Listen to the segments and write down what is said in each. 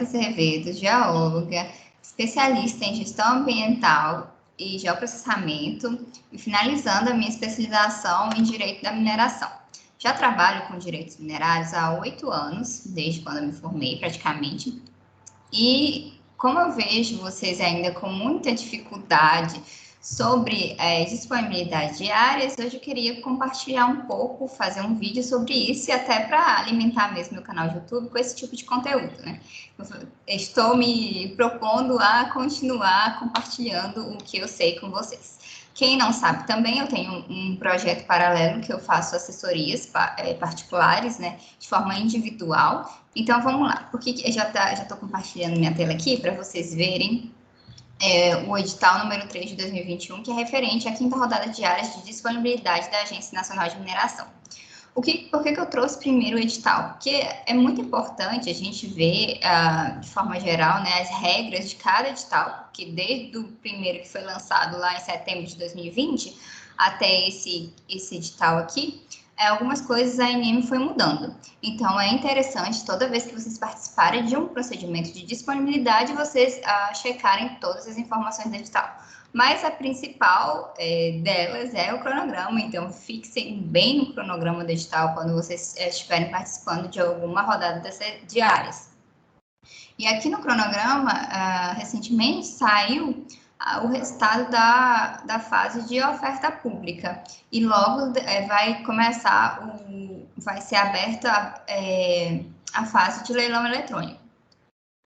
Roberta Azevedo, geóloga, especialista em gestão ambiental e geoprocessamento, e finalizando a minha especialização em direito da mineração. Já trabalho com direitos minerários há 8 anos, desde quando eu me formei praticamente, e como eu vejo vocês ainda com muita dificuldade sobre disponibilidade de áreas, hoje eu queria compartilhar um pouco, fazer um vídeo sobre isso e até para alimentar mesmo meu canal de YouTube com esse tipo de conteúdo, né? Eu estou me propondo a continuar compartilhando o que eu sei com vocês. Quem não sabe também, eu tenho um projeto paralelo que eu faço assessorias particulares, né, de forma individual. Então, vamos lá. Porque eu já estou compartilhando minha tela aqui para vocês verem o edital número 3 de 2021, que é referente à 5ª rodada de áreas de disponibilidade da Agência Nacional de Mineração. Por que eu trouxe primeiro o edital? Porque é muito importante a gente ver, de forma geral, né, as regras de cada edital, porque desde o primeiro que foi lançado lá em setembro de 2020 até esse edital aqui, algumas coisas a ANM foi mudando. Então, é interessante, toda vez que vocês participarem de um procedimento de disponibilidade, vocês checarem todas as informações do edital. Mas a principal delas é o cronograma, então fixem bem no cronograma do edital quando vocês estiverem participando de alguma rodada de áreas. E aqui no cronograma, recentemente saiu o resultado da fase de oferta pública e logo vai começar, vai ser aberta a fase de leilão eletrônico.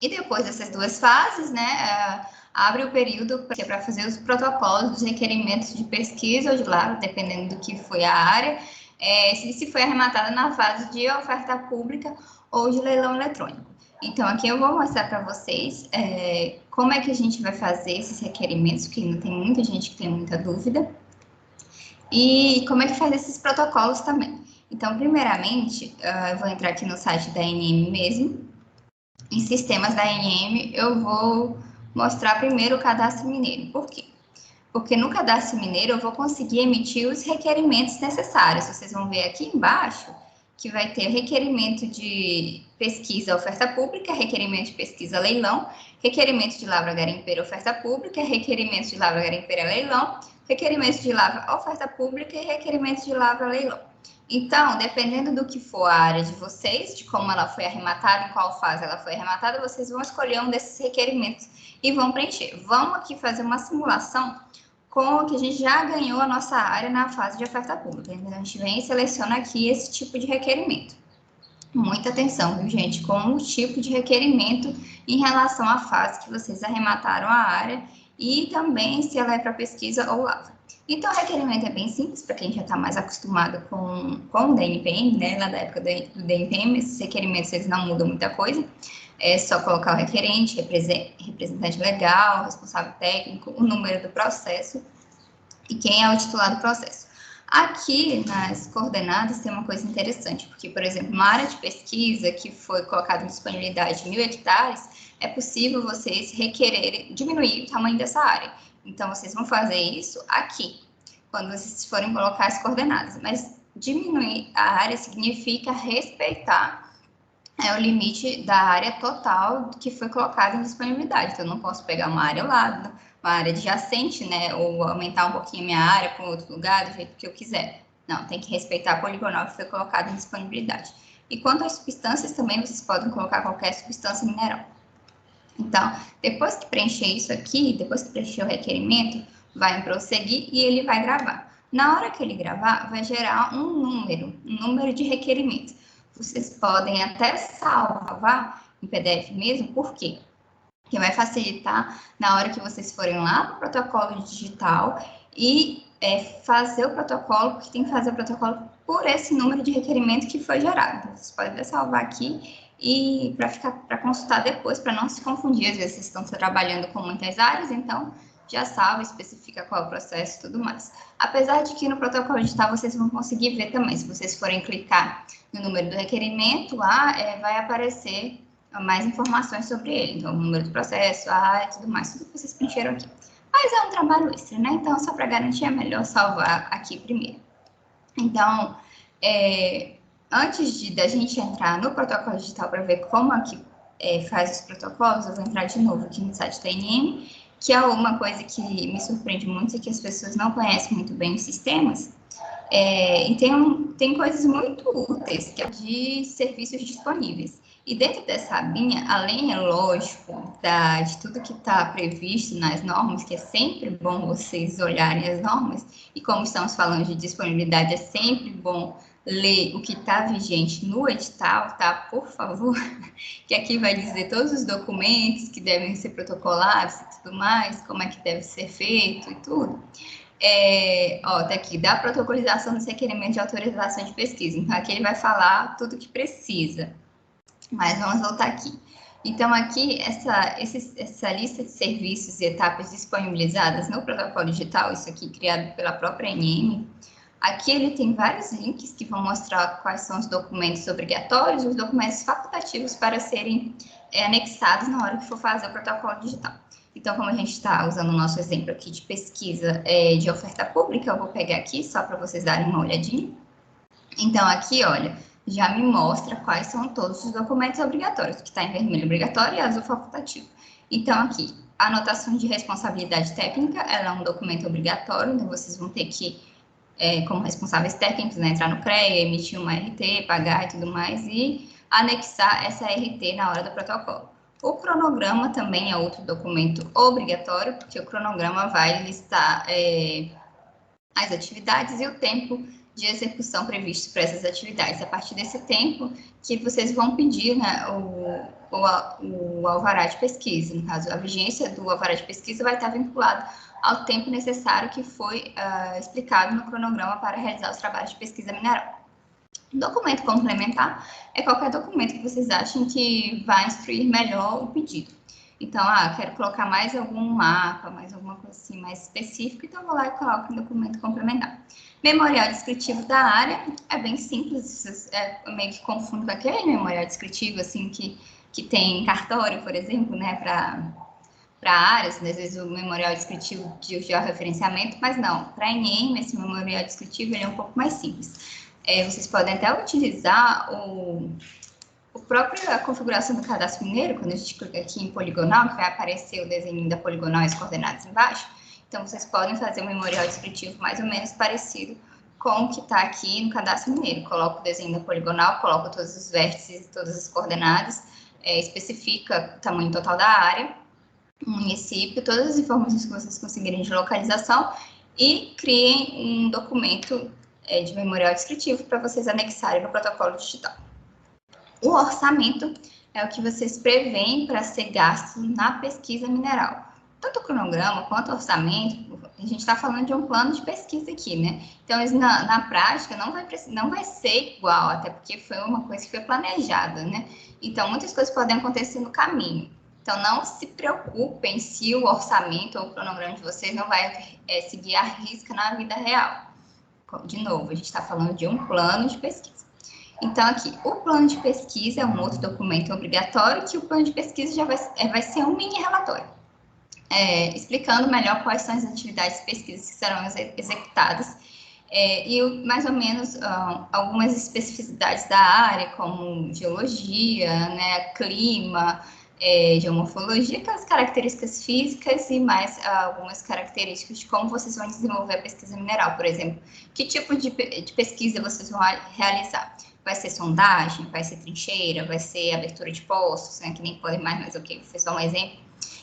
E depois dessas duas fases, né, abre o período para fazer os protocolos dos requerimentos de pesquisa ou de lavra, dependendo do que foi a área, se foi arrematada na fase de oferta pública ou de leilão eletrônico. Então, aqui eu vou mostrar para vocês como é que a gente vai fazer esses requerimentos, porque ainda tem muita gente que tem muita dúvida, e como é que faz esses protocolos também. Então, primeiramente, eu vou entrar aqui no site da ANM mesmo. Em sistemas da ANM, eu vou mostrar primeiro o cadastro mineiro. Por quê? Porque no cadastro mineiro eu vou conseguir emitir os requerimentos necessários. Vocês vão ver aqui embaixo que vai ter requerimento de pesquisa oferta pública, requerimento de pesquisa leilão, requerimento de lavra garimpeira oferta pública, requerimento de lavra garimpeira leilão, requerimento de lavra oferta pública e requerimento de lavra leilão. Então, dependendo do que for a área de vocês, de como ela foi arrematada, em qual fase ela foi arrematada, vocês vão escolher um desses requerimentos e vão preencher. Vamos aqui fazer uma simulação com o que a gente já ganhou a nossa área na fase de oferta pública. Então, a gente vem e seleciona aqui esse tipo de requerimento. Muita atenção, viu, gente, com o tipo de requerimento em relação à fase que vocês arremataram a área e também se ela é para pesquisa ou lavra. Então, o requerimento é bem simples, para quem já está mais acostumado com o DNPM, né, lá da época do DNPM, esses requerimentos eles não mudam muita coisa, é só colocar o requerente, representante legal, responsável técnico, o número do processo e quem é o titular do processo. Aqui, nas coordenadas, tem uma coisa interessante, porque, por exemplo, uma área de pesquisa que foi colocada em disponibilidade de 1.000 hectares, é possível vocês requererem diminuir o tamanho dessa área. Então, vocês vão fazer isso aqui, quando vocês forem colocar as coordenadas. Mas diminuir a área significa respeitar o limite da área total que foi colocada em disponibilidade. Então, eu não posso pegar uma área ao lado, uma área adjacente, né, ou aumentar um pouquinho minha área para outro lugar, do jeito que eu quiser. Não, tem que respeitar a poligonal que foi colocada em disponibilidade. E quanto às substâncias, também vocês podem colocar qualquer substância mineral. Então, depois que preencher isso aqui, depois que preencher o requerimento, vai em prosseguir e ele vai gravar. Na hora que ele gravar, vai gerar um número de requerimentos. Vocês podem até salvar em PDF mesmo, por quê? Porque vai facilitar na hora que vocês forem lá para o protocolo digital e fazer o protocolo, porque tem que fazer o protocolo por esse número de requerimento que foi gerado. Então, vocês podem até salvar aqui e para consultar depois, para não se confundir, às vezes vocês estão trabalhando com muitas áreas, então já salva, especifica qual é o processo e tudo mais. Apesar de que no protocolo digital vocês vão conseguir ver também, se vocês forem clicar no número do requerimento, lá vai aparecer mais informações sobre ele, então o número do processo, e tudo mais, tudo que vocês preencheram aqui. Mas é um trabalho extra, né? Então, só para garantir, é melhor salvar aqui primeiro. Então, antes da gente entrar no protocolo digital para ver como aqui faz os protocolos. Eu vou entrar de novo aqui no site da INEM, que é uma coisa que me surpreende muito, é que as pessoas não conhecem muito bem os sistemas, e tem coisas muito úteis, que é de serviços disponíveis. E dentro dessa abinha, além, é lógico, de tudo que está previsto nas normas, que é sempre bom vocês olharem as normas, e como estamos falando de disponibilidade, é sempre bom ler o que está vigente no edital, tá? Por favor, que aqui vai dizer todos os documentos que devem ser protocolados e tudo mais, como é que deve ser feito e tudo. Tá aqui, da protocolização dos requerimentos de autorização de pesquisa. Então, aqui ele vai falar tudo que precisa. Mas vamos voltar aqui. Então, aqui, essa lista de serviços e etapas disponibilizadas no protocolo digital, isso aqui criado pela própria ANM, aqui ele tem vários links que vão mostrar quais são os documentos obrigatórios e os documentos facultativos para serem anexados na hora que for fazer o protocolo digital. Então, como a gente está usando o nosso exemplo aqui de pesquisa de oferta pública, eu vou pegar aqui só para vocês darem uma olhadinha. Então, aqui, olha, já me mostra quais são todos os documentos obrigatórios, que está em vermelho obrigatório e azul facultativo. Então, aqui, a anotação de responsabilidade técnica, ela é um documento obrigatório, então vocês vão ter que, como responsáveis técnicos, né, entrar no CREA, emitir uma RT, pagar e tudo mais, e anexar essa RT na hora do protocolo. O cronograma também é outro documento obrigatório, porque o cronograma vai listar as atividades e o tempo de execução previsto para essas atividades. A partir desse tempo que vocês vão pedir, né, o alvará de pesquisa. No caso, a vigência do alvará de pesquisa vai estar vinculado ao tempo necessário que foi explicado no cronograma para realizar os trabalhos de pesquisa mineral. Documento complementar é qualquer documento que vocês achem que vai instruir melhor o pedido. Então, quero colocar mais algum mapa, mais alguma coisa assim mais específica, então vou lá e coloco um documento complementar. Memorial descritivo da área é bem simples, eu meio que confundo com aquele memorial descritivo assim que tem em cartório, por exemplo, né, para áreas, às vezes o memorial descritivo de georreferenciamento, mas não, para ENEM, esse memorial descritivo ele é um pouco mais simples. Vocês podem até utilizar a própria configuração do cadastro mineiro, quando a gente clica aqui em poligonal, que vai aparecer o desenho da poligonal e as coordenadas embaixo. Então, vocês podem fazer um memorial descritivo mais ou menos parecido com o que está aqui no cadastro mineiro. Coloca o desenho da poligonal, coloca todos os vértices e todas as coordenadas, especifica o tamanho total da área, o município, todas as informações que vocês conseguirem de localização e criem um documento de memorial descritivo para vocês anexarem no protocolo digital. O orçamento é o que vocês preveem para ser gasto na pesquisa mineral. Tanto o cronograma quanto o orçamento, a gente está falando de um plano de pesquisa aqui, né? Então, na prática, não vai ser igual, até porque foi uma coisa que foi planejada, né? Então, muitas coisas podem acontecer no caminho. Então, não se preocupem se o orçamento ou o cronograma de vocês não vai seguir à risca na vida real. De novo, a gente está falando de um plano de pesquisa. Então, aqui, o plano de pesquisa é um outro documento obrigatório, que o plano de pesquisa já vai ser um mini relatório, explicando melhor quais são as atividades de pesquisa que serão executadas e mais ou menos algumas especificidades da área, como geologia, né, clima, geomorfologia, aquelas características físicas e mais algumas características de como vocês vão desenvolver a pesquisa mineral, por exemplo. Que tipo de pesquisa vocês vão realizar? Vai ser sondagem, vai ser trincheira, vai ser abertura de poços, né, que nem podem mais, mas ok, vou fazer só um exemplo.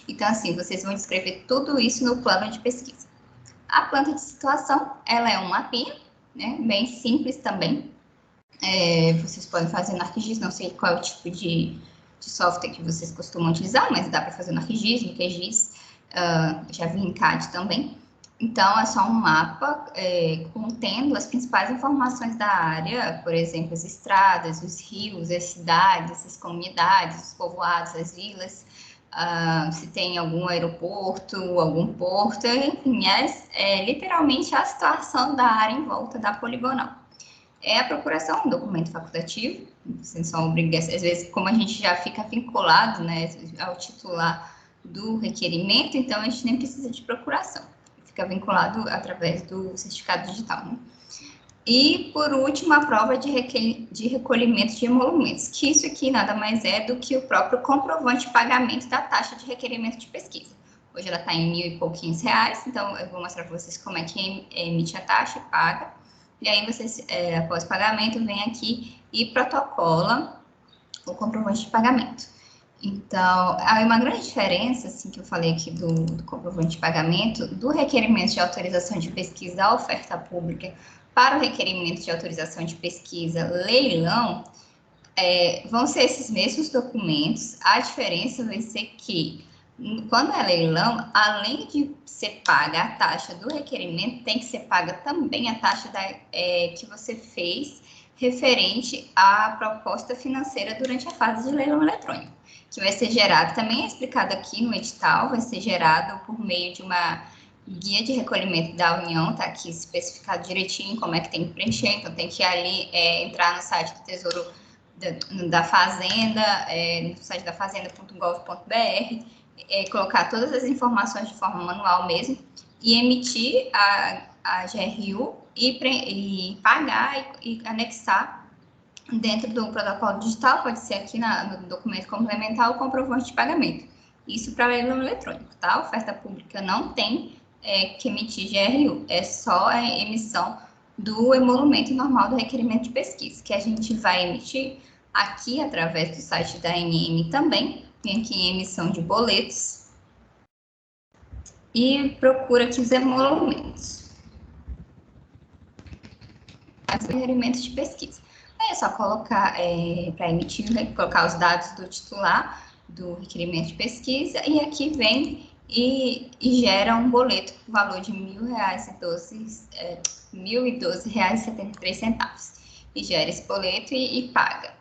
Então, assim, vocês vão descrever tudo isso no plano de pesquisa. A planta de situação, ela é um mapinha, né, bem simples também. Vocês podem fazer no ArcGIS, não sei qual é o tipo de software que vocês costumam utilizar, mas dá para fazer no ArcGIS, no QGIS, já vi em CAD também. Então, é só um mapa contendo as principais informações da área, por exemplo, as estradas, os rios, as cidades, as comunidades, os povoados, as vilas, se tem algum aeroporto, algum porto, enfim, literalmente a situação da área em volta da poligonal. A procuração, um documento facultativo, vocês são obrigados, às vezes, como a gente já fica vinculado, né, ao titular do requerimento, então a gente nem precisa de procuração, fica vinculado através do certificado digital, né? E, por último, a prova de recolhimento de emolumentos, que isso aqui nada mais é do que o próprio comprovante de pagamento da taxa de requerimento de pesquisa. Hoje ela está em R$ 1.000 e pouquinhos, então eu vou mostrar para vocês como é que emite a taxa e paga. E aí vocês, após o pagamento, vem aqui e protocola o comprovante de pagamento. Então, há uma grande diferença, assim, que eu falei aqui do comprovante de pagamento, do requerimento de autorização de pesquisa da oferta pública para o requerimento de autorização de pesquisa leilão, vão ser esses mesmos documentos. A diferença vai ser que, quando é leilão, além de ser paga a taxa do requerimento, tem que ser paga também a taxa que você fez referente à proposta financeira durante a fase de leilão eletrônico, que vai ser gerado, também é explicado aqui no edital, vai ser gerado por meio de uma guia de recolhimento da União, tá aqui especificado direitinho como é que tem que preencher, então tem que ir ali entrar no site do Tesouro da Fazenda, no site da fazenda.gov.br, colocar todas as informações de forma manual mesmo, e emitir a GRU e pagar e anexar dentro do protocolo digital, pode ser aqui no documento complementar, o comprovante de pagamento. Isso para leilão eletrônico, tá? A oferta pública não tem que emitir GRU, é só a emissão do emolumento normal do requerimento de pesquisa, que a gente vai emitir aqui através do site da ANM também, vem aqui em emissão de boletos, e procura aqui os emolumentos. Requerimentos de pesquisa. Aí é só colocar, para emitir, colocar os dados do titular do requerimento de pesquisa, e aqui vem e gera um boleto com valor de R$ 1.012,73. E gera esse boleto e paga.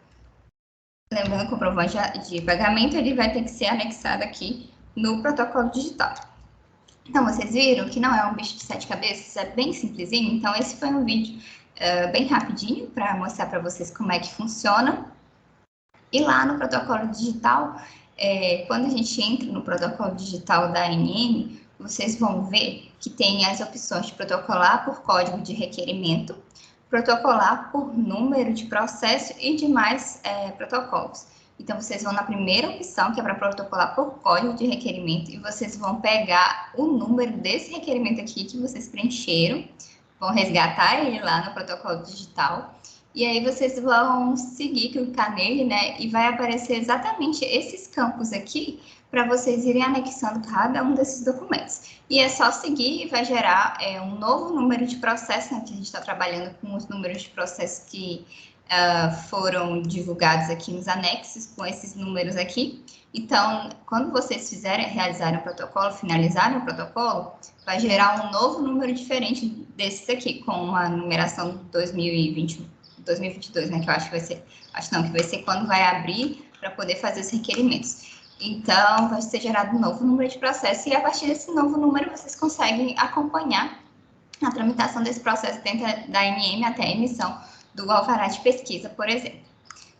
Lembrando que o comprovante de pagamento ele vai ter que ser anexado aqui no protocolo digital. Então, vocês viram que não é um bicho de 7 cabeças, é bem simplesinho. Então, esse foi um vídeo bem rapidinho para mostrar para vocês como é que funciona. E lá no protocolo digital, quando a gente entra no protocolo digital da ANM, vocês vão ver que tem as opções de protocolar por código de requerimento, protocolar por número de processo e demais protocolos. Então, vocês vão na primeira opção, que é para protocolar por código de requerimento, e vocês vão pegar o número desse requerimento aqui que vocês preencheram, vão resgatar ele lá no protocolo digital, e aí vocês vão seguir, clicar nele, né, e vai aparecer exatamente esses campos aqui, para vocês irem anexando cada um desses documentos. E é só seguir e vai gerar um novo número de processo, né, que a gente está trabalhando com os números de processo que foram divulgados aqui nos anexos, com esses números aqui. Então, quando vocês realizarem o protocolo, finalizarem o protocolo, vai gerar um novo número diferente desses aqui, com uma numeração 2022, né, que eu acho que vai ser, que vai ser quando vai abrir para poder fazer os requerimentos. Então, vai ser gerado um novo número de processo e a partir desse novo número vocês conseguem acompanhar a tramitação desse processo dentro da ANM até a emissão do alvará de pesquisa, por exemplo.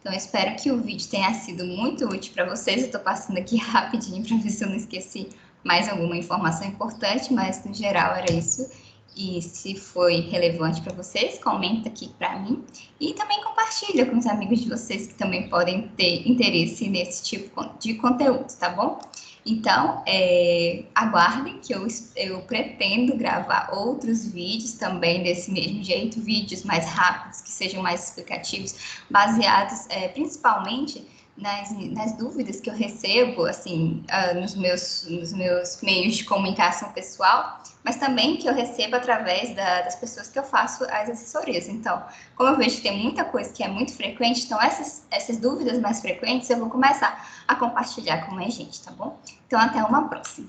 Então, eu espero que o vídeo tenha sido muito útil para vocês. Eu estou passando aqui rapidinho para ver se eu não esqueci mais alguma informação importante, mas no geral era isso. E se foi relevante para vocês, comenta aqui para mim e também compartilha com os amigos de vocês que também podem ter interesse nesse tipo de conteúdo, tá bom? Então, aguardem que eu pretendo gravar outros vídeos também desse mesmo jeito, vídeos mais rápidos, que sejam mais explicativos, baseados principalmente nas dúvidas que eu recebo, assim, nos meus meios de comunicação pessoal, mas também que eu recebo através das pessoas que eu faço as assessorias. Então, como eu vejo que tem muita coisa que é muito frequente, então essas dúvidas mais frequentes eu vou começar a compartilhar com mais gente, tá bom? Então, até uma próxima.